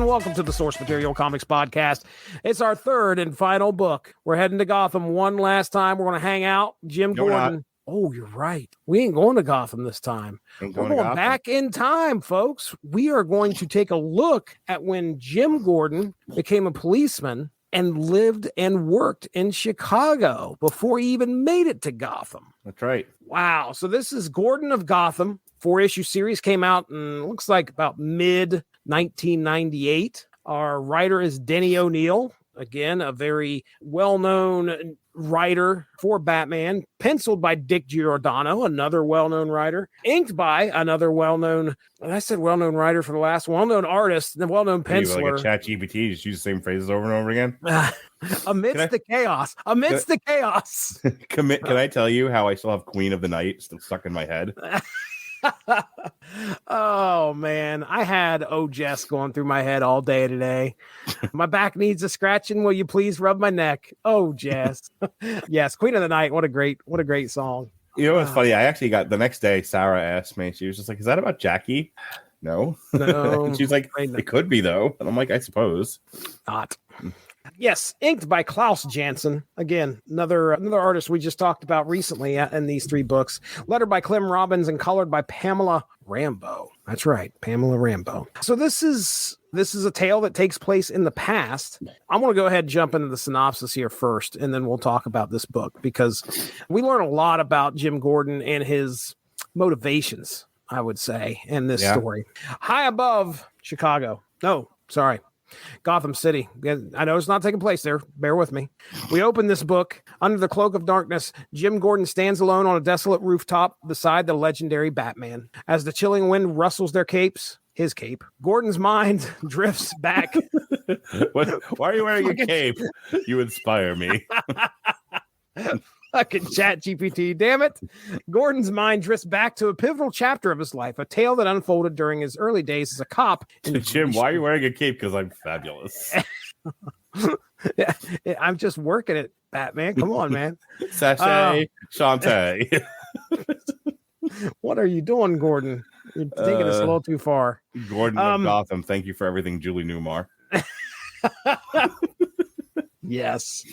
welcome to the Source Material Comics Podcast. It's our third and final book. We're heading to Gotham one last time. We're going to hang out. Jim Gordon. Oh, you're right. We ain't going to Gotham this time. We're going back in time, folks. We are going to take a look at when Jim Gordon became a policeman and lived and worked in Chicago before he even made it to Gotham. That's right. Wow. So this is Gordon of Gotham. 4-issue series came out in, looks like about mid-1998. Our writer is Denny O'Neil. Again, a very well-known writer for Batman, penciled by Dick Giordano, another well-known writer, inked by another well-known, I said well-known writer for the last, well-known artist, the well-known penciler. Like a chat GPT, just use the same phrases over and over again. Amidst the chaos. Can I tell you how I still have Queen of the Night still stuck in my head? Oh man, I had Jess going through my head all day today. My back needs a scratching. Will you please rub my neck? Oh Jess. Yes, Queen of the Night. What a great song. You know what's funny? I actually got the next day, Sarah asked me, she was just like, is that about Jackie? No. And she's like, it could be though. And I'm like, I suppose not. Yes, inked by Klaus Janson. Again, another artist we just talked about recently in these three books. Lettered by Clem Robbins and colored by Pamela Rambeau. That's right, Pamela Rambeau. So this is a tale that takes place in the past. I'm going to go ahead and jump into the synopsis here first, and then we'll talk about this book because we learn a lot about Jim Gordon and his motivations, I would say, in this story. High above Chicago. No, sorry. Gotham City. I know it's not taking place there. Bear with me. We open this book. Under the cloak of darkness, Jim Gordon stands alone on a desolate rooftop beside the legendary Batman. As the chilling wind rustles his cape, Gordon's mind drifts back. Why are you wearing a cape? You inspire me. Fucking chat GPT, damn it. Gordon's mind drifts back to a pivotal chapter of his life, a tale that unfolded during his early days as a cop. Jim, why are you wearing a cape? Because I'm fabulous. Yeah, I'm just working it, Batman. Come on, man. Sachet, Shantae. What are you doing, Gordon? You're taking this a little too far. Gordon of Gotham, thank you for everything, Julie Newmar. Yes.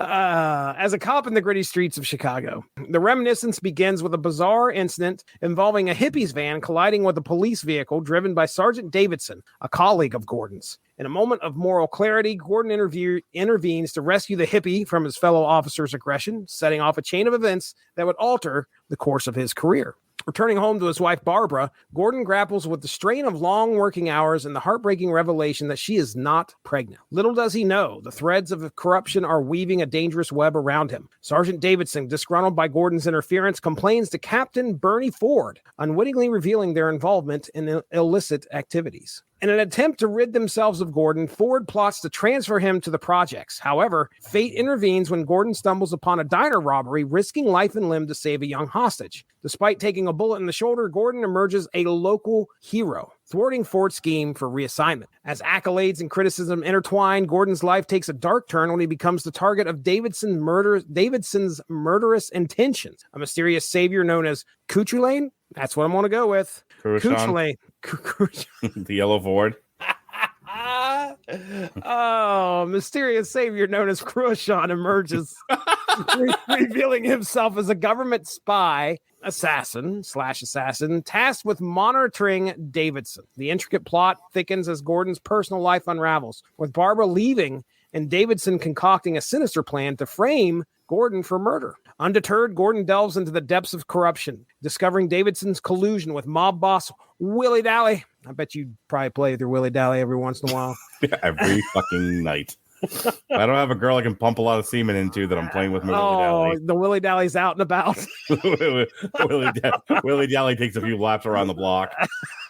As a cop in the gritty streets of Chicago, the reminiscence begins with a bizarre incident involving a hippie's van colliding with a police vehicle driven by Sergeant Davidson, a colleague of Gordon's. In a moment of moral clarity, Gordon intervenes to rescue the hippie from his fellow officer's aggression, setting off a chain of events that would alter the course of his career. Returning home to his wife, Barbara, Gordon grapples with the strain of long working hours and the heartbreaking revelation that she is not pregnant. Little does he know, the threads of corruption are weaving a dangerous web around him. Sergeant Davidson, disgruntled by Gordon's interference, complains to Captain Bernie Ford, unwittingly revealing their involvement in illicit activities. In an attempt to rid themselves of Gordon, Ford plots to transfer him to the projects. However, fate intervenes when Gordon stumbles upon a diner robbery, risking life and limb to save a young hostage. Despite taking a bullet in the shoulder, Gordon emerges a local hero, thwarting Ford's scheme for reassignment. As accolades and criticism intertwine, Gordon's life takes a dark turn when he becomes the target of Davidson's murderous intentions. A mysterious savior known as Cuchulain. That's what I'm going to go with. Cuchulain. The yellow Ford. Oh, mysterious savior known as Cuchulain emerges, revealing himself as a government assassin, tasked with monitoring Davidson. The intricate plot thickens as Gordon's personal life unravels, with Barbara leaving and Davidson concocting a sinister plan to frame Gordon for murder. Undeterred, Gordon delves into the depths of corruption, discovering Davidson's collusion with mob boss Willie Dally. I bet you'd probably play through Willie Dally every once in a while. Every fucking night. I don't have a girl I can pump a lot of semen into that I'm playing with my Willie Dally. The Willie Dally's out and about. Willie Dally takes a few laps around the block.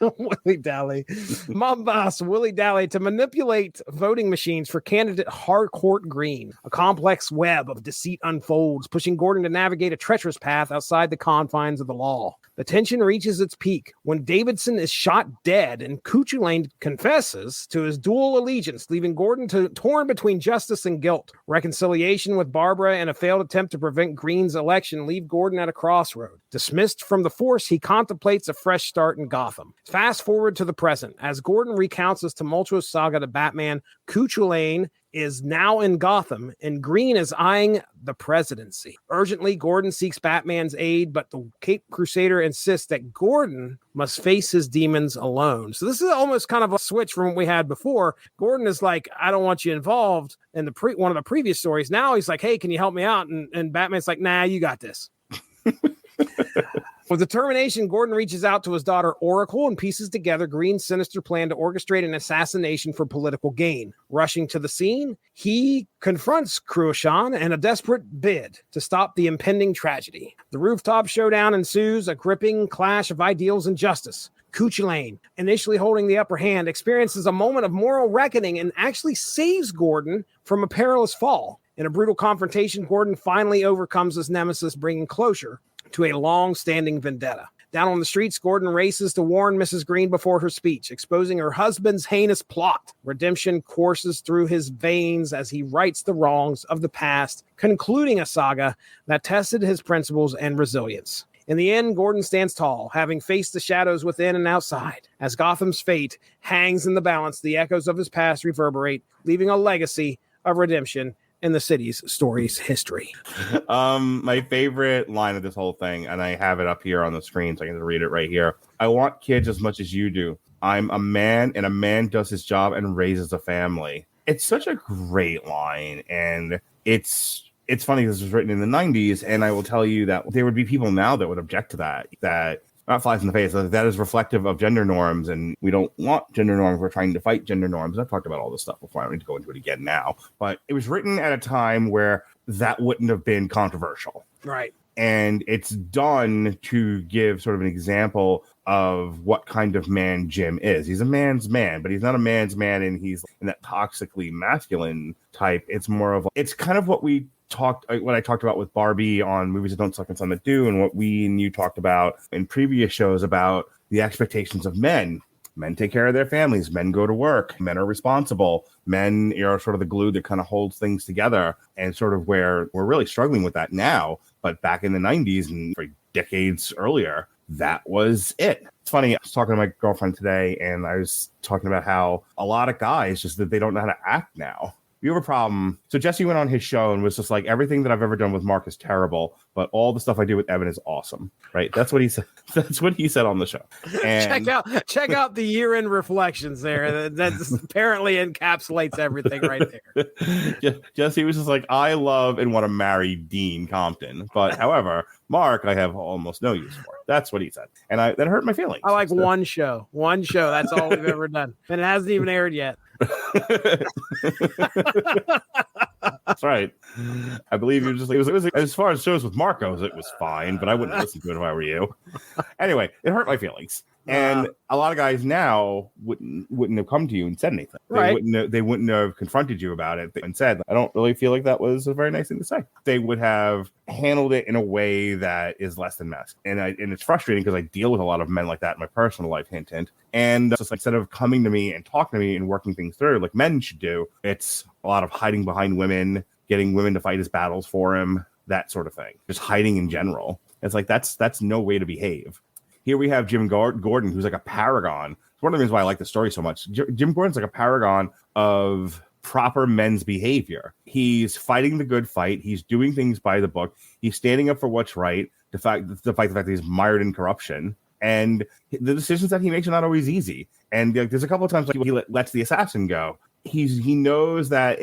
Willie Dally. Mob boss Willie Dally to manipulate voting machines for candidate Harcourt Green. A complex web of deceit unfolds, pushing Gordon to navigate a treacherous path outside the confines of the law. The tension reaches its peak when Davidson is shot dead and Cuchulain confesses to his dual allegiance, leaving Gordon torn between justice and guilt. Reconciliation with Barbara and a failed attempt to prevent Green's election leave Gordon at a crossroad. Dismissed from the force, he contemplates a fresh start in Gotham. Fast forward to the present. As Gordon recounts this tumultuous saga to Batman, Cuchulain is now in Gotham, and Green is eyeing the presidency. Urgently, Gordon seeks Batman's aid, but the Cape Crusader insists that Gordon must face his demons alone. So this is almost kind of a switch from what we had before. Gordon is like, I don't want you involved in one of the previous stories. Now he's like, hey, can you help me out? And Batman's like, nah, you got this. With determination, Gordon reaches out to his daughter Oracle and pieces together Green's sinister plan to orchestrate an assassination for political gain. Rushing to the scene, he confronts Cuchulain in a desperate bid to stop the impending tragedy. The rooftop showdown ensues, a gripping clash of ideals and justice. Cuchulain, initially holding the upper hand, experiences a moment of moral reckoning and actually saves Gordon from a perilous fall. In a brutal confrontation, Gordon finally overcomes his nemesis, bringing closure to a long-standing vendetta. Down on the streets, Gordon races to warn Mrs. Green before her speech, exposing her husband's heinous plot. Redemption courses through his veins as he rights the wrongs of the past, concluding a saga that tested his principles and resilience. In the end, Gordon stands tall, having faced the shadows within and outside. As Gotham's fate hangs in the balance, the echoes of his past reverberate, leaving a legacy of redemption in the city's story's history. My favorite line of this whole thing, and I have it up here on the screen, so I can read it right here. I want kids as much as you do. I'm a man, and a man does his job and raises a family. It's such a great line, and it's funny because it was written in the 90s, and I will tell you that there would be people now that would object to that not flies in the face. That is reflective of gender norms, and we don't want gender norms. We're trying to fight gender norms. I've talked about all this stuff before. I don't need to go into it again now. But it was written at a time where that wouldn't have been controversial. Right. And it's done to give sort of an example of what kind of man Jim is. He's a man's man, but he's not a man's man, and he's in that toxically masculine type. It's more of, it's kind of what I talked about with Barbie on Movies That Don't Suck and Some That Do, and what we and you talked about in previous shows about the expectations of men. Men take care of their families. Men go to work. Men are responsible. Men are sort of the glue that kind of holds things together, and sort of where we're really struggling with that now. But back in the 90s and for decades earlier, that was it. It's funny. I was talking to my girlfriend today, and I was talking about how a lot of guys just that they don't know how to act now. You have a problem. So Jesse went on his show and was just like, everything that I've ever done with Mark is terrible, but all the stuff I do with Evan is awesome. Right? That's what he said. That's what he said on the show. And check out the year-end reflections there. That apparently encapsulates everything right there. Jesse was just like, I love and want to marry Dean Compton, but however, Mark, I have almost no use for. That's what he said, and that hurt my feelings. I like one show. That's all we've ever done, and it hasn't even aired yet. That's right. I believe you just it was as far as shows with Mark goes, it was fine, but I wouldn't listen to it if I were you. Anyway, it hurt my feelings. And a lot of guys now wouldn't have come to you and said anything. Right. They wouldn't have confronted you about it and said, I don't really feel like that was a very nice thing to say. They would have handled it in a way that is less than masculine. And it's frustrating because I deal with a lot of men like that in my personal life, hint, hint. And just like, instead of coming to me and talking to me and working things through like men should do, it's a lot of hiding behind women, getting women to fight his battles for him, that sort of thing. Just hiding in general. It's like, that's no way to behave. Here we have Jim Gordon, who's like a paragon. It's one of the reasons why I like the story so much. Jim Gordon's like a paragon of proper men's behavior. He's fighting the good fight. He's doing things by the book. He's standing up for what's right, despite the fact that he's mired in corruption. And the decisions that he makes are not always easy. And there's a couple of times like he lets the assassin go. He knows that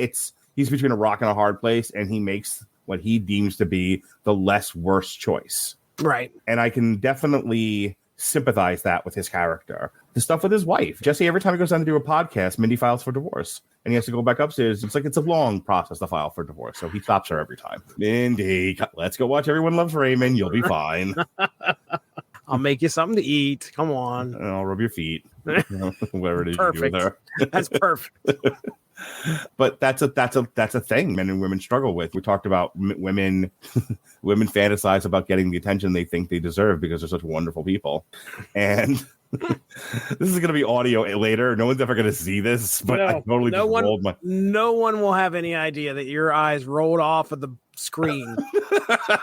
he's between a rock and a hard place, and he makes what he deems to be the less worse choice. Right. And I can definitely sympathize that with his character. The stuff with his wife. Jesse, every time he goes down to do a podcast, Mindy files for divorce. And he has to go back upstairs. It's like it's a long process to file for divorce. So he stops her every time. Mindy, let's go watch Everyone Loves Raymond. You'll be fine. I'll make you something to eat. Come on. And I'll rub your feet. Whatever it is you do with her. That's perfect. But that's a thing men and women struggle with. We talked about women fantasize about getting the attention they think they deserve because they're such wonderful people. And this is going to be audio later. No one's ever going to see this, but I totally rolled my... No one will have any idea that your eyes rolled off of the screen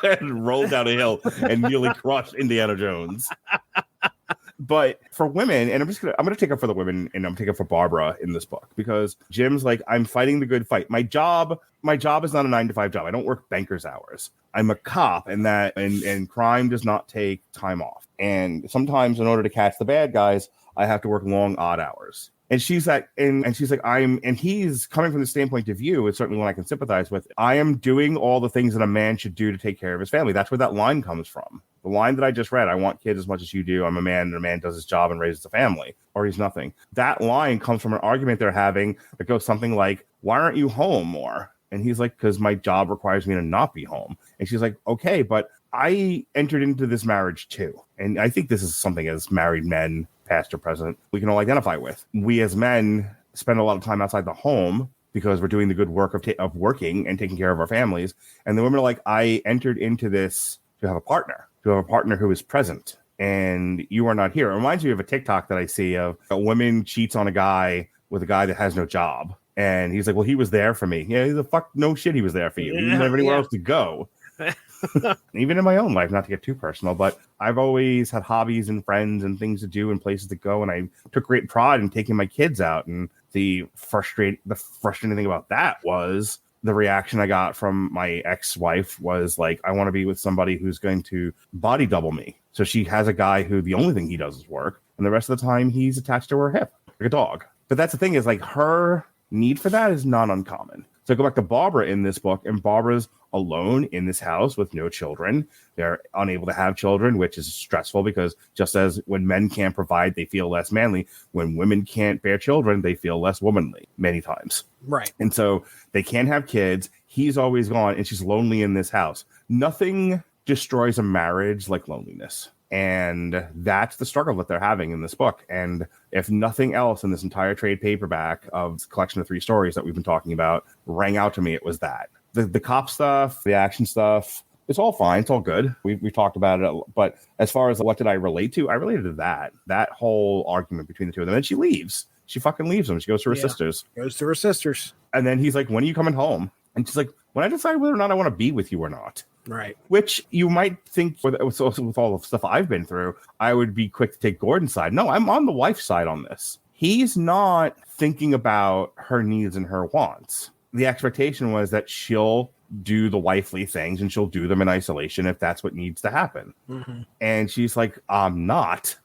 and rolled down a hill and nearly crushed Indiana Jones. But for women, and I'm gonna take up for the women, and I'm taking up for Barbara in this book, because Jim's like, I'm fighting the good fight. My job is not a 9-to-5 job. I don't work banker's hours. I'm a cop, and crime does not take time off. And sometimes in order to catch the bad guys, I have to work long, odd hours. And she's like, and she's like, and he's coming from the standpoint of view, it's certainly one I can sympathize with. I am doing all the things that a man should do to take care of his family. That's where that line comes from. The line that I just read, I want kids as much as you do. I'm a man, and a man does his job and raises a family, or he's nothing. That line comes from an argument they're having that goes something like, why aren't you home more? And he's like, because my job requires me to not be home. And she's like, okay, but I entered into this marriage too. And I think this is something as married men, past or present, we can all identify with. We as men spend a lot of time outside the home because we're doing the good work of working and taking care of our families. And the women are like, I entered into this to have a partner who is present. And you are not here. It reminds me of a TikTok that I see of a woman cheats on a guy with a guy that has no job. And he's like, well, he was there for me. Yeah, he's a fuck no shit. He was there for you. He didn't have anywhere else to go. Even in my own life, not to get too personal, but I've always had hobbies and friends and things to do and places to go. And I took great pride in taking my kids out. And the frustrating thing about that was the reaction I got from my ex-wife was like, I want to be with somebody who's going to body double me. So she has a guy who the only thing he does is work. And the rest of the time he's attached to her hip like a dog. But that's the thing, is like, her need for that is not uncommon. So I go back to Barbara in this book, and Barbara's alone in this house with no children. They're unable to have children, which is stressful, because just as when men can't provide, they feel less manly. When women can't bear children, they feel less womanly many times. Right. And so they can't have kids. He's always gone, and she's lonely in this house. Nothing destroys a marriage like loneliness. And that's the struggle that they're having in this book. And if nothing else in this entire trade paperback of the collection of 3 stories that we've been talking about rang out to me, it was that. The cop stuff, the action stuff, it's all fine. It's all good. We've talked about it. But as far as what did I relate to, I related to that whole argument between the two of them. And she leaves. She fucking leaves them. She goes to her sisters. Goes to her sisters. And then he's like, when are you coming home? And she's like, when I decide whether or not I want to be with you or not. Right. Which you might think, with all the stuff I've been through, I would be quick to take Gordon's side. No, I'm on the wife's side on this. He's not thinking about her needs and her wants. The expectation was that she'll do the wifely things and she'll do them in isolation if that's what needs to happen. Mm-hmm. And she's like, I'm not.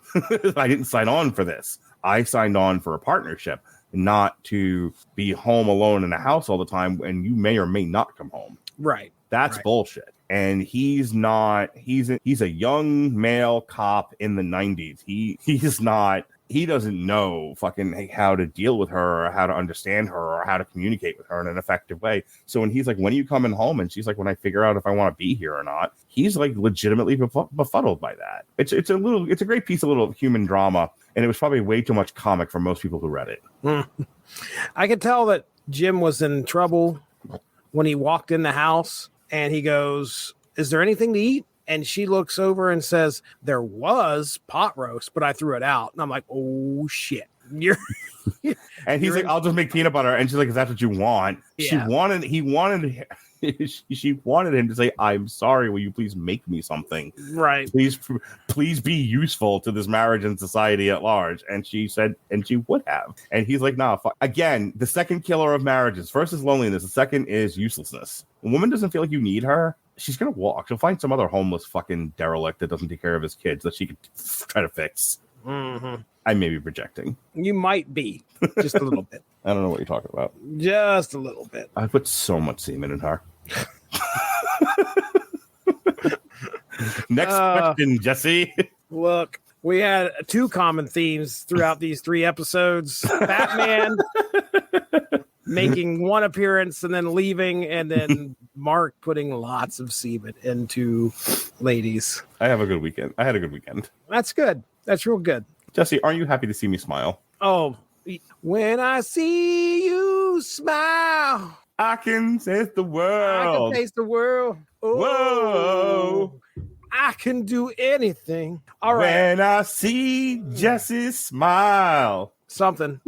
I didn't sign on for this. I signed on for a partnership, not to be home alone in a house all the time when you may or may not come home. Right. That's bullshit. And he's a young male cop in the 90s. He doesn't know fucking how to deal with her or how to understand her or how to communicate with her in an effective way. So when he's like, when are you coming home? And she's like, when I figure out if I want to be here or not. He's like legitimately befuddled by that. It's a great piece of little human drama. And it was probably way too much comic for most people who read it. I could tell that Jim was in trouble when he walked in the house and he goes, is there anything to eat? And she looks over and says, there was pot roast, but I threw it out. And I'm like, oh, shit. And he's like, I'll just make peanut butter. And she's like, is that what you want? Yeah. She wanted him to say, I'm sorry. Will you please make me something? Right. Please be useful to this marriage and society at large. And she said, and she would have. And he's like, nah, fuck. Again, the second killer of marriages. First is loneliness. The second is uselessness. A woman doesn't feel like you need her. She's going to walk. She'll find some other homeless fucking derelict that doesn't take care of his kids that she could try to fix. Mm-hmm. I may be projecting. You might be. Just a little bit. I don't know what you're talking about. Just a little bit. I put so much semen in her. Next question, Jesse. Look, we had 2 common themes throughout these 3 episodes. Batman making 1 appearance and then leaving, and then Mark putting lots of semen into ladies. I had a good weekend. That's good. That's real good. Jesse, aren't you happy to see me smile? Oh, when I see you smile, I can taste the world. I can taste the world. Oh, whoa. I can do anything. All right. When I see Jesse smile. Something.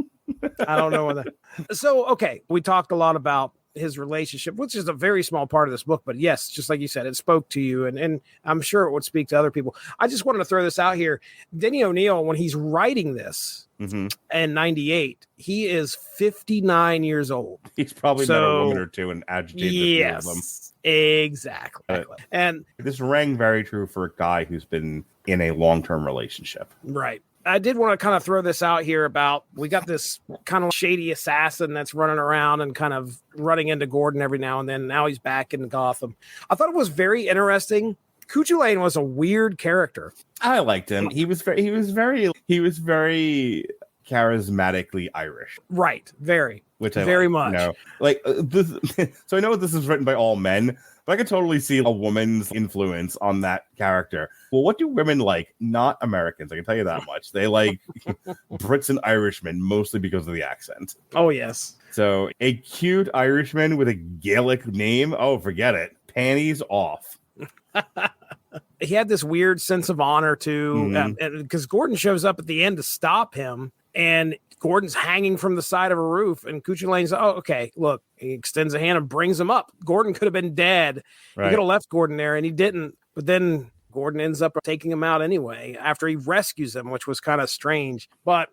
I don't know what that. So, okay. We talked a lot about his relationship, which is a very small part of this book, but yes, just like you said, it spoke to you, and I'm sure it would speak to other people. I just wanted to throw this out here. Denny O'Neil, when he's writing this in 98, he is 59 years old. He's probably met a woman or two and agitated a few of them. Exactly. And this rang very true for a guy who's been in a long-term relationship. Right. I did want to kind of throw this out here about, we got this kind of shady assassin that's running around and kind of running into Gordon every now and then. Now he's back in Gotham. I thought it was very interesting. Cuchulain was a weird character. I liked him. He was very charismatically Irish. Right. Very. Which I very like, much. You know? Like this, so I know this is written by all men, but I could totally see a woman's influence on that character. Well, what do women like? Not Americans, I can tell you that much. They like Brits and Irishmen, mostly because of the accent. Oh, yes. So a cute Irishman with a Gaelic name, oh, forget it. Panties off. He had this weird sense of honor, too, because Gordon shows up at the end to stop him, and Gordon's hanging from the side of a roof, and Cuchulain's, oh, okay, look, he extends a hand and brings him up. Gordon could have been dead. Right. He could have left Gordon there, and he didn't. But then Gordon ends up taking him out anyway after he rescues him, which was kind of strange. But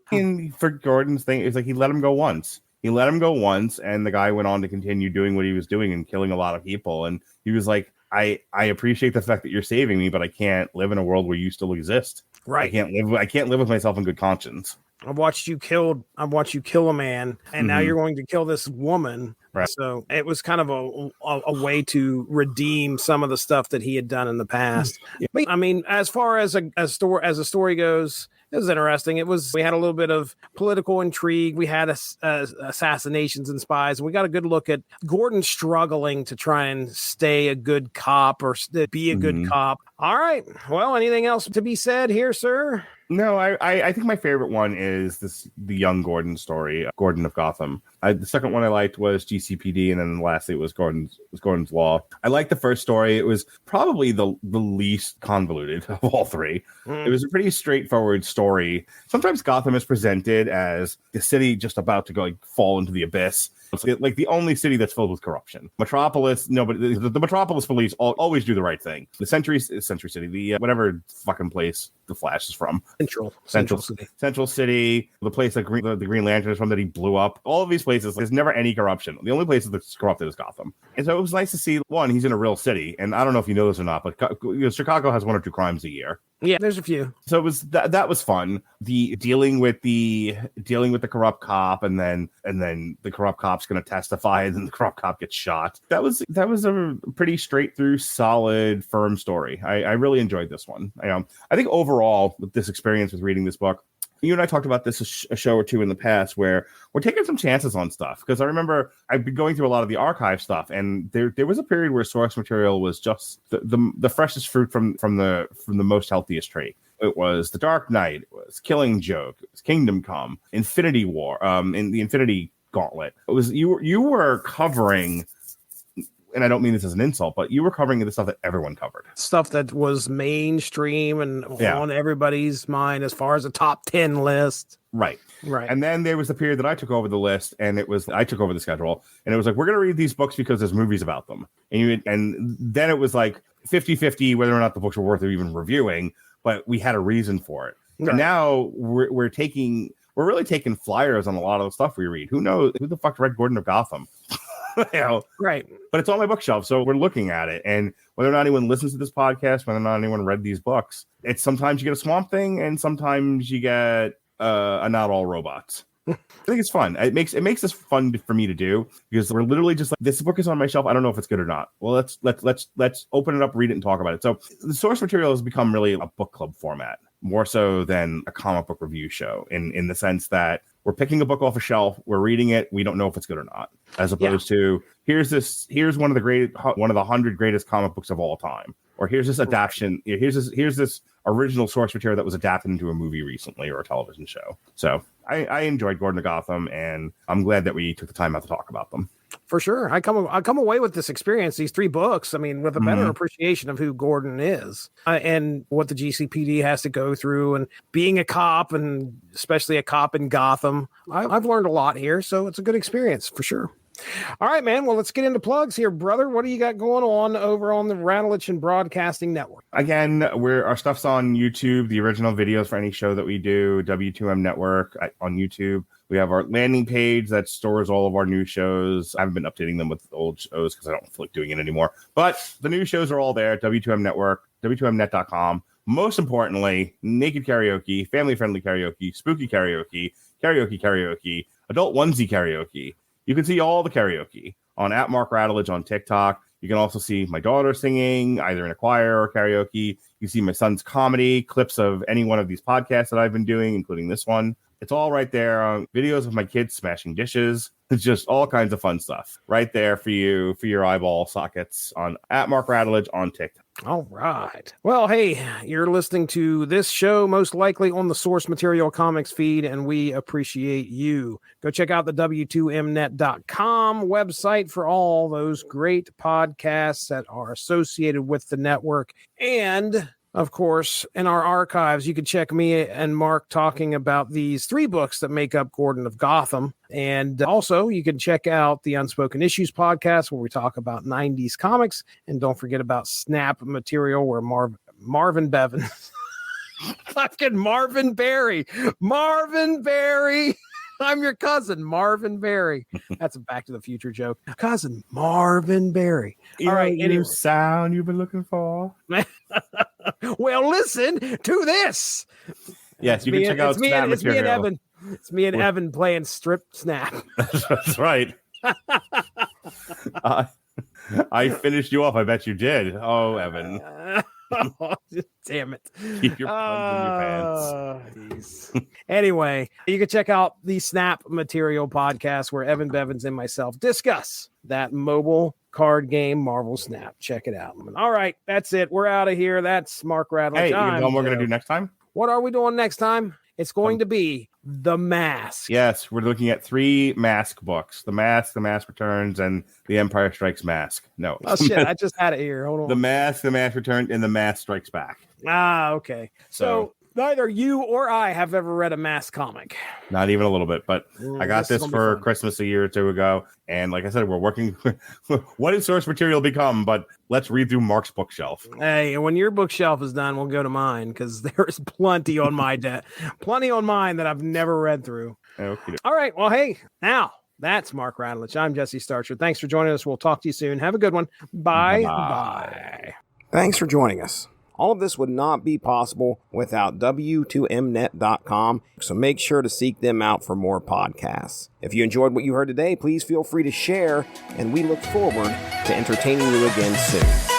for Gordon's thing, it's like he let him go once. And the guy went on to continue doing what he was doing and killing a lot of people. And he was like, I appreciate the fact that you're saving me, but I can't live in a world where you still exist. Right. I can't live with myself in good conscience. I've watched you kill a man, and now you're going to kill this woman. Right. So it was kind of a way to redeem some of the stuff that he had done in the past. Yeah. But, I mean, as far as a story goes, it was interesting. We had a little bit of political intrigue. We had assassinations and spies. And we got a good look at Gordon struggling to try and stay a good cop or be a good cop. All right. Well, anything else to be said here, sir? No, I think my favorite one is the young Gordon story, Gordon of Gotham. The second one I liked was GCPD, and then lastly it was Gordon's Law. I liked the first story. It was probably the least convoluted of all three. It was a pretty straightforward story. Sometimes Gotham is presented as the city just about to fall into the abyss. It's like the only city that's filled with corruption. Metropolis, no, but the Metropolis police always do the right thing. The Century City, the whatever fucking place the Flash is from. Central City, the place that the Green Lantern is from that he blew up. All of these places, there's never any corruption. The only place that's corrupted is Gotham. And so it was nice to see, one, he's in a real city. And I don't know if you know this or not, but Chicago has 1 or 2 crimes a year. Yeah, there's a few. So it was that was fun. The dealing with the corrupt cop, and then the corrupt cop's going to testify, and then the corrupt cop gets shot. That was a pretty straight through, solid, firm story. I really enjoyed this one. I think overall with this experience with reading this book, you and I talked about this a show or two in the past, where we're taking some chances on stuff. Because I remember I've been going through a lot of the archive stuff, and there was a period where source material was just the freshest fruit from the most healthiest tree. It was The Dark Knight, it was Killing Joke, it was Kingdom Come, Infinity War, in the Infinity Gauntlet. It was you were covering. And I don't mean this as an insult, but you were covering the stuff that everyone covered. Stuff that was mainstream and on everybody's mind as far as a top 10 list. Right. And then there was the period that I took over the list, and I took over the schedule, and it was like, we're going to read these books because there's movies about them. And then it was like 50-50 whether or not the books were worth even reviewing, but we had a reason for it. Right. And now we're really taking flyers on a lot of the stuff we read. Who knows? Who the fuck read Gordon of Gotham? Right. But it's on my bookshelf, so we're looking at it. And whether or not anyone listens to this podcast, whether or not anyone read these books, it's sometimes you get a Swamp Thing, and sometimes you get a Not All Robots. I think it's fun. It makes this fun for me to do, because we're literally just like, this book is on my shelf. I don't know if it's good or not. Well, let's open it up, read it, and talk about it. So the source material has become really a book club format, more so than a comic book review show, in the sense that we're picking a book off a shelf, we're reading it, we don't know if it's good or not, as opposed to here's one of the 100 greatest comic books of all time, or here's this adaptation, here's this original source material that was adapted into a movie recently or a television show. So I enjoyed Gordon of Gotham, and I'm glad that we took the time out to talk about them. For sure. I come away with this experience, these 3 books, I mean, with a better appreciation of who Gordon is and what the GCPD has to go through, and being a cop, and especially a cop in Gotham. I've learned a lot here, so it's a good experience for sure. All right, man. Well, let's get into plugs here, brother. What do you got going on over on the Rattlich and Broadcasting Network? Again, our stuff's on YouTube, the original videos for any show that we do, W2M Network on YouTube. We have our landing page that stores all of our new shows. I haven't been updating them with old shows because I don't feel like doing it anymore. But the new shows are all there, W2M Network, W2Mnet.com. Most importantly, naked karaoke, family-friendly karaoke, spooky karaoke, karaoke, adult onesie karaoke. You can see all the karaoke on @MarkRattledge on TikTok. You can also see my daughter singing, either in a choir or karaoke. You see my son's comedy, clips of any one of these podcasts that I've been doing, including this one. It's all right there. Videos of my kids smashing dishes. It's just all kinds of fun stuff right there for you, for your eyeball sockets on @MarkRattledge on TikTok. All right. Well, hey, you're listening to this show most likely on the Source Material Comics feed, and we appreciate you. Go check out the W2Mnet.com website for all those great podcasts that are associated with the network. And of course, in our archives, you can check me and Mark talking about these 3 books that make up Gordon of Gotham. And also, you can check out the Unspoken Issues podcast, where we talk about 90s comics. And don't forget about Snap Material, where Marvin Bevan, fucking Marvin Berry. I'm your cousin, Marvin Berry. That's a Back to the Future joke. Cousin Marvin Berry. All right, Any sound you've been looking for? Well, listen to this. Yes, you can check out Snap Material. It's me and Evan playing Strip Snap. That's right. I finished you off. I bet you did. Oh, Evan. Oh, damn it. Keep your puns in your pants. Anyway, you can check out the Snap Material podcast, where Evan Bevins and myself discuss that mobile card game, Marvel Snap. Check it out. All right, that's it. We're out of here. That's Mark Rattledge. Hey, you know what we're going to do next time? What are we doing next time? It's going to be The Mask. Yes, we're looking at 3 Mask books. The Mask Returns, and The Empire Strikes Mask. No. Oh, shit. I just had it here. Hold on. The Mask Returns, and The Mask Strikes Back. Ah, okay. So neither you or I have ever read a Mask comic. Not even a little bit, but I got this for Christmas a year or 2 ago. And like I said, we're working. What did Source Material become? But let's read through Mark's bookshelf. Hey, when your bookshelf is done, we'll go to mine, because there is plenty on my plenty on mine that I've never read through. Okay. All right. Well, hey, now that's Mark Rattledge. I'm Jesse Starcher. Thanks for joining us. We'll talk to you soon. Have a good one. Bye. Bye. Thanks for joining us. All of this would not be possible without W2Mnet.com, so make sure to seek them out for more podcasts. If you enjoyed what you heard today, please feel free to share, and we look forward to entertaining you again soon.